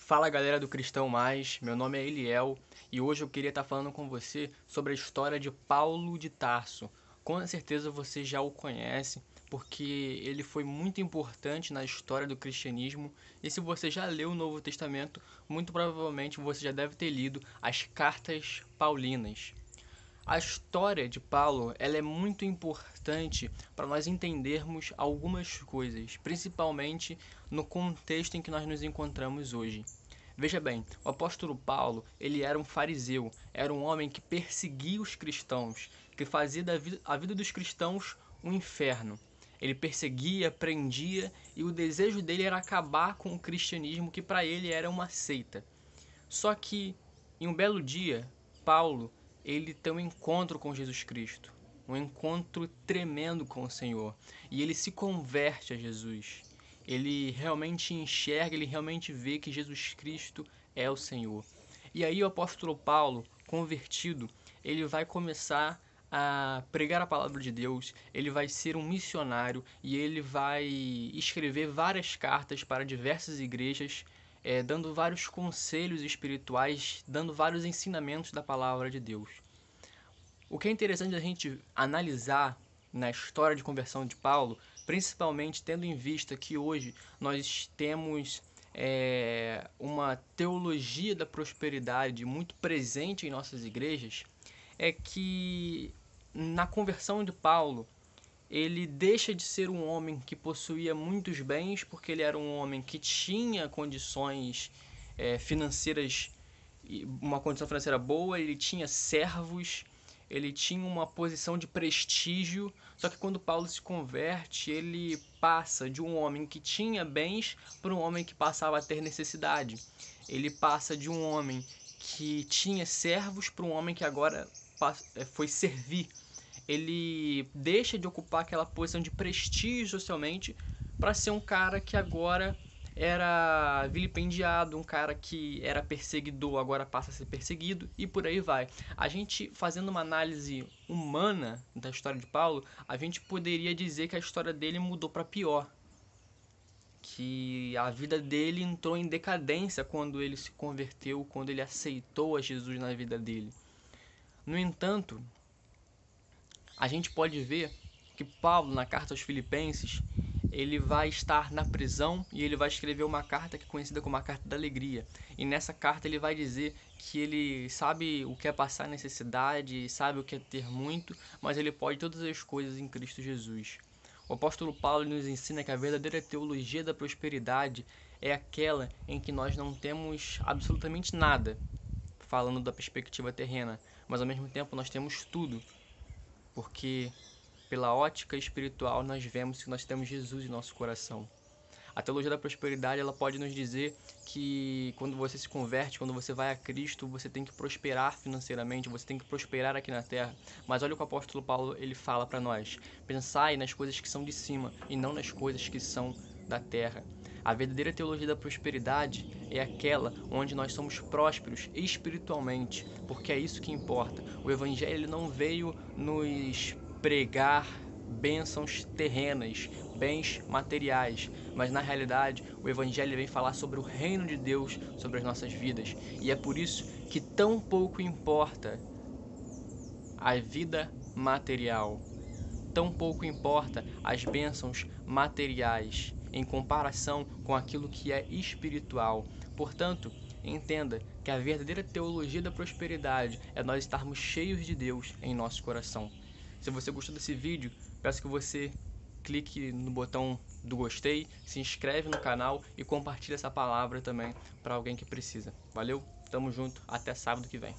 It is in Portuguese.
Fala galera do Cristão Mais, meu nome é Eliel e hoje eu queria estar falando com você sobre a história de Paulo de Tarso. Com certeza você já o conhece, porque ele foi muito importante na história do cristianismo e se você já leu o Novo Testamento, muito provavelmente você já deve ter lido as Cartas Paulinas. A história de Paulo ela é muito importante para nós entendermos algumas coisas, principalmente no contexto em que nós nos encontramos hoje. Veja bem, o apóstolo Paulo ele era um fariseu, era um homem que perseguia os cristãos, que fazia a vida dos cristãos um inferno. Ele perseguia, prendia e o desejo dele era acabar com o cristianismo que para ele era uma seita. Só que em um belo dia, Paulo ele tem um encontro com Jesus Cristo, um encontro tremendo com o Senhor, e ele se converte a Jesus. Ele realmente enxerga, ele realmente vê que Jesus Cristo é o Senhor. E aí o apóstolo Paulo, convertido, ele vai começar a pregar a palavra de Deus, ele vai ser um missionário e ele vai escrever várias cartas para diversas igrejas, dando vários conselhos espirituais, dando vários ensinamentos da palavra de Deus. O que é interessante a gente analisar na história de conversão de Paulo, principalmente tendo em vista que hoje nós temos uma teologia da prosperidade muito presente em nossas igrejas, é que na conversão de Paulo ele deixa de ser um homem que possuía muitos bens, porque ele era um homem que tinha condições financeiras, uma condição financeira boa, ele tinha servos, ele tinha uma posição de prestígio. Só que quando Paulo se converte, ele passa de um homem que tinha bens para um homem que passava a ter necessidade. Ele passa de um homem que tinha servos para um homem que agora foi servir. Ele deixa de ocupar aquela posição de prestígio socialmente para ser um cara que agora era vilipendiado, um cara que era perseguidor agora passa a ser perseguido e por aí vai. A gente fazendo uma análise humana da história de Paulo, a gente poderia dizer que a história dele mudou para pior, que a vida dele entrou em decadência quando ele se converteu, quando ele aceitou a Jesus na vida dele. No entanto, a gente pode ver que Paulo, na carta aos Filipenses, ele vai estar na prisão e ele vai escrever uma carta que é conhecida como a Carta da Alegria. E nessa carta ele vai dizer que ele sabe o que é passar necessidade, sabe o que é ter muito, mas ele pode todas as coisas em Cristo Jesus. O apóstolo Paulo nos ensina que a verdadeira teologia da prosperidade é aquela em que nós não temos absolutamente nada, falando da perspectiva terrena, mas ao mesmo tempo nós temos tudo, porque pela ótica espiritual nós vemos que nós temos Jesus em nosso coração. A teologia da prosperidade ela pode nos dizer que quando você se converte, quando você vai a Cristo, você tem que prosperar financeiramente, você tem que prosperar aqui na terra. Mas olha o que o apóstolo Paulo ele fala para nós: pensai nas coisas que são de cima e não nas coisas que são da terra. A verdadeira teologia da prosperidade é aquela onde nós somos prósperos espiritualmente, porque é isso que importa. O evangelho ele não veio nos pregar bênçãos terrenas, bens materiais, mas na realidade o evangelho vem falar sobre o reino de Deus sobre as nossas vidas, e é por isso que tão pouco importa a vida material, tão pouco importa as bênçãos materiais em comparação com aquilo que é espiritual. Portanto, entenda que a verdadeira teologia da prosperidade é nós estarmos cheios de Deus em nosso coração. Se você gostou desse vídeo, peço que você clique no botão do gostei, se inscreve no canal e compartilhe essa palavra também para alguém que precisa. Valeu, tamo junto, até sábado que vem.